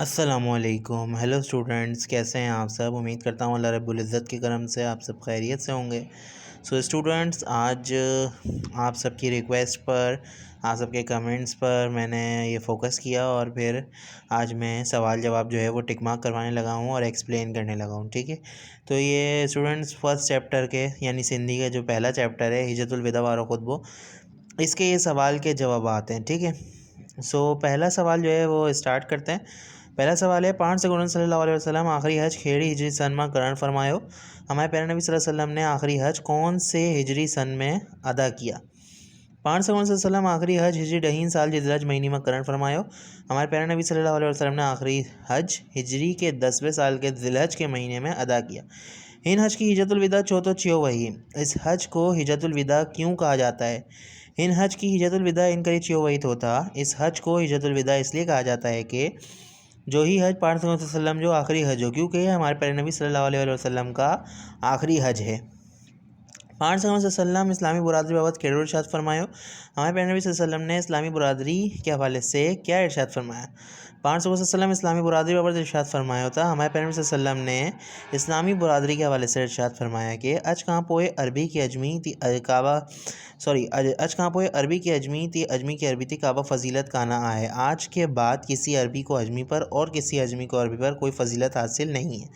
السلام علیکم. Hello students, کیسے ہیں آپ سب؟ امید کرتا ہوں اللہ رب العزت کے کرم سے آپ سب خیریت سے ہوں گے. سو اسٹوڈنٹس، آج آپ سب کی ریکویسٹ پر، آپ سب کے کمنٹس پر میں نے یہ فوکس کیا اور پھر آج میں سوال جواب جو ہے وہ ٹک مارک کروانے لگا ہوں اور ایکسپلین کرنے لگا ہوں. ٹھیک ہے، تو یہ اسٹوڈنٹس فرسٹ چیپٹر کے یعنی سندھی کا جو پہلا چیپٹر ہے ہجرت الوداع و خطبہ، اس کے یہ سوال کے جوابات ہیں. ٹھیک ہے، سو پہلا سوال جو ہے وہ اسٹارٹ کرتے ہیں. پہلا سوال ہے، پانچ سگن صلی اللہ علیہ وسلم آخری حج کھیڑی ہجری سن میں کرن فرمایو. ہمارے پیارے نبی صلی اللہ علیہ وسلم نے آخری حج کون سے ہجری سن میں ادا کیا؟ پانچ سگن صلی اللہ علیہ وسلم آخری حج ہجری ڈہین سال ذی الحج مہینے میں کرن فرمایو. ہمارے پیارے نبی صلی اللہ علیہ وسلم نے آخری حج ہجری کے 10ویں سال کے ذی الحج کے مہینے میں ادا کیا. ان حج کی ہجرت الوداع چھو چھیو وہی. اس حج کو ہجرت الوداع کیوں کہا جاتا ہے؟ ان حج کی ہجرت الوداع ان کری چھیو وہی ہوتا. اس حج کو ہجرت الوداع اس لیے کہا جاتا ہے کہ جو ہی حج پانچ صلی اللہ علیہ وسلم جو آخری حج ہو، کیونکہ یہ ہمارے پیارے نبی صلی اللہ علیہ وسلم کا آخری حج ہے. پانچ صلی اللہ علیہ وسلم اسلامی برادری بابت کیڑو ارشاد فرمایو. ہمارے پیارے نبی صلی اللہ علیہ وسلم نے اسلامی برادری کے حوالے سے کیا ارشاد فرمایا؟ پانچ صلی اللہ علیہ وسلم اسلامی برادری بابت ارشاد فرمایا ہوتا. ہمارے پیارے نبی صلی اللہ علیہ وسلم نے اسلامی برادری کے حوالے سے ارشاد فرمایا کہ اج کہاں پوئے عربی کی اجمی تی کعبہ اج کہاں پوئے عربی کی اجمی تی اجمی کی عربی تی کعبہ فضیلت کا نہ آئے. آج کے بعد کسی عربی کو اجمی پر اور کسی اجمی کو عربی پر کوئی فضیلت حاصل نہیں ہے.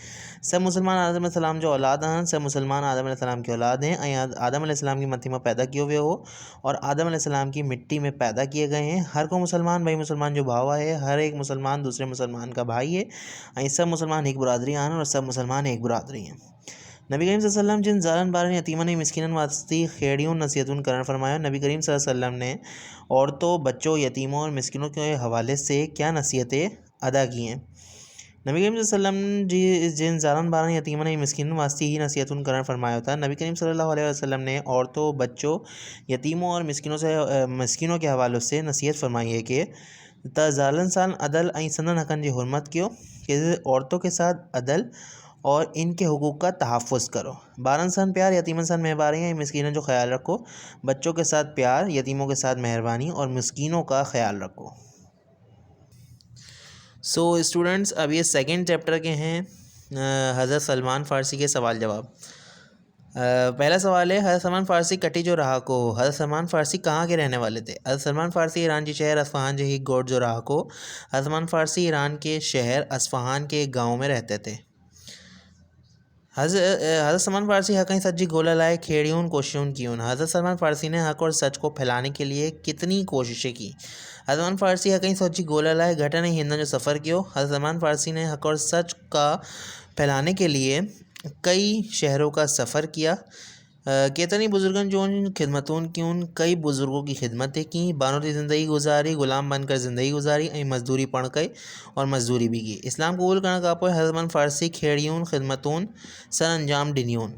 سب مسلمان آدم علیہ السلام جو اولاد ہیں، سب مسلمان آدم علیہ السلام کی اولاد ہیں. آدم علیہ السلام کی مٹی میں پیدا کیے ہوئے ہو اور آدم علیہ السلام کی مٹی میں پیدا کیے گئے ہیں. ہر کو مسلمان بھائی مسلمان جو بھاوا ہے، ہر ایک مسلمان دوسرے مسلمان کا بھائی ہے. سب مسلمان ایک برادری ہیں اور سب مسلمان ایک برادری ہیں. نبی کریم صلی اللہ علیہ وسلم جن زالن بارن یتیمن مسکینن واسطی خیڑیون نصیحتون کرن فرمایا. نبی کریم صلی اللہ علیہ وسلم نے عورتوں، بچوں، یتیموں اور مسکینوں کے حوالے سے کیا نصیحتیں ادا کی ہیں؟ نبی کریم صلی اللہ علیہ وسلم جن زالن بارن یتیمن مسکینن واسطی ہی نصیحتون کرن فرمایا ہوتا ہے. نبی کریم صلی اللہ علیہ وسلم نے عورتوں، بچوں، یتیموں اور مسکینوں کے حوالوں سے نصیحت فرمائی ہے کہ تا زالن سان عدل این سندن حقن جی حرمت کیو، کہ عورتوں کے ساتھ عدل اور ان کے حقوق کا تحفظ کرو. بارن سان پیار، یتیمن سان مہربانی ہے، مسکینوں جو خیال رکھو. بچوں کے ساتھ پیار، یتیموں کے ساتھ مہربانی اور مسکینوں کا خیال رکھو. سو اسٹوڈنٹس، اب یہ سیکنڈ چیپٹر کے ہیں حضرت سلمان فارسی کے سوال جواب. پہلا سوال ہے، حضرت سلمان فارسی کٹی جو رہا کو. حضرت سلمان فارسی کہاں کے رہنے والے تھے؟ حضرت سلمان فارسی ایران کے شہر اصفہان جہی گوٹ جو رہا کو. حضرت سلمان فارسی ایران کے شہر اصفہان کے گاؤں میں رہتے تھے. حضرت سلمان فارسی حقیں سچی گولا لائے کھیڑیون کوششون کیون. حضرت سلمان فارسی نے حق اور سچ کو پھیلانے کے لیے کتنی کوششیں کی؟ حضرت سلمان فارسی حقیں سچی گولا لائے گھٹن ہندن جو سفر کیو. حضرت سلمان فارسی نے حق اور سچ کا پھیلانے کے لیے کئی شہروں کا سفر کیا. کتنی بزرگن جو خدمتون کیون، کئی بزرگوں کی خدمتیں کیں. بانوری زندگی گزاری، غلام بن کر زندگی گزاری، مزدوری پڑھ گئی اور مزدوری بھی کی. اسلام قبول کرنے کا پوئے حضرت سلمان فارسی کھیڑیون خدمتون سر انجام ڈنیون.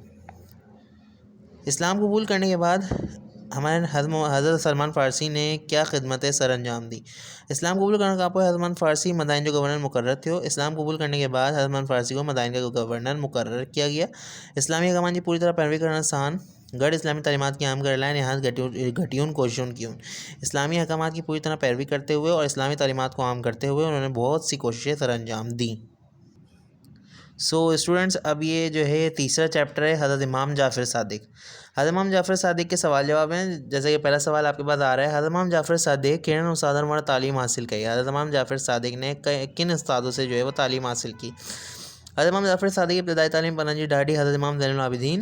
اسلام قبول کرنے کے بعد ہمارے حضرت سلمان فارسی نے کیا خدمتیں سر انجام دی؟ اسلام قبول کرنے کا پوئے حضرت سلمان فارسی مدائن جو گورنر مقرر تھے. اسلام قبول کرنے کے بعد حضرت سلمان فارسی کو مدائن کا گورنر مقرر کیا گیا. اسلامی احکامات کی پوری طرح پیروی کرنا آسان گڑھ اسلامی تعلیمات کی عام کر لائیں نہایت گھٹیون کوششوں کیون. اسلامی احکامات کی پوری طرح پیروی کرتے ہوئے اور اسلامی تعلیمات کو عام کرتے ہوئے انہوں نے بہت سی کوششیں سر انجام دیں. سو اسٹوڈنٹس، اب یہ جو ہے تیسرا چیپٹر ہے حضرت امام جعفر صادق. حضرت امام جعفر صادق کے سوال جواب ہیں. جیسے کہ پہلا سوال آپ کے پاس آ رہا ہے، حضرت امام جعفر صادق کن استادوں نے تعلیم حاصل کی؟ حضرت امام جعفر صادق نے کن استادوں سے جو ہے وہ تعلیم حاصل کی؟ حضرت امام جعفر صادق کی ابتدائی تعلیم پنجی ڈاڈی حضرت امام زین العابدین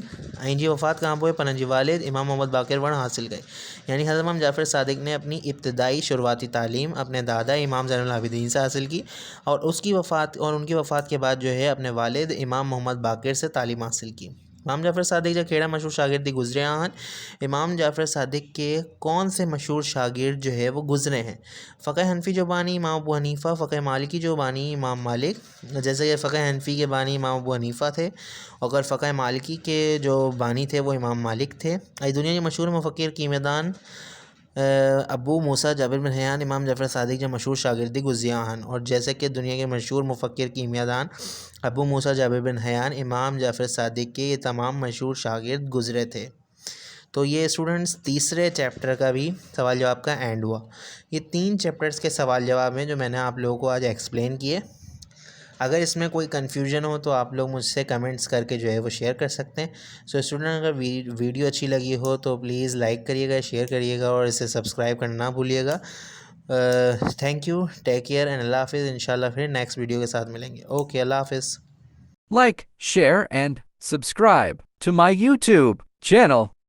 جی وفات کہاں پہ پنجی والد امام محمد باقر ورن حاصل گئے. یعنی حضرت امام جعفر صادق نے اپنی ابتدائی شروعاتی تعلیم اپنے دادا امام زین العابدین سے حاصل کی اور ان کی وفات کے بعد جو ہے اپنے والد امام محمد باقر سے تعلیم حاصل کی. امام جعفر صادق جو کھیڑا مشہور شاگردی گزرے ہیں. امام جعفر صادق کے کون سے مشہور شاگرد جو ہے وہ گزرے ہیں؟ فقہ حنفی جو بانی امام ابو حنیفہ، فقہ مالکی جو بانی امام مالک. جیسے کہ فقہ حنفی کے بانی امام ابو حنیفہ تھے، اور فقہ مالکی کے جو بانی تھے وہ امام مالک تھے. دنیا کے مشہور مفکر کیمیدان ابو موسیٰ جابر بن حیان امام جعفر صادق جو مشہور شاگردی گزریاں ہیں. اور جیسے کہ دنیا کے مشہور مفکر کیمیدان ابو موسیٰ جابر بن حیان امام جعفر صادق کے یہ تمام مشہور شاگرد گزرے تھے. تو یہ اسٹوڈنٹس تیسرے چیپٹر کا بھی سوال جواب کا اینڈ ہوا. یہ 3 چیپٹرز کے سوال جواب ہیں جو میں نے آپ لوگوں کو آج ایکسپلین کیے. اگر اس میں کوئی کنفیوژن ہو تو آپ لوگ مجھ سے کمنٹس کر کے جو ہے وہ شیئر کر سکتے ہیں. سو اسٹوڈنٹ اگر ویڈیو اچھی لگی ہو تو پلیز لائک کریے گا, شیئر کریے گا اور اسے سبسکرائب کرنا نہ بھولیے گا. Thank you, take care and اللہ حافظ. انشاءاللہ پھر نیکسٹ ویڈیو کے ساتھ ملیں گے. اوکے, اللہ حافظ. Like, share, and subscribe to my YouTube channel.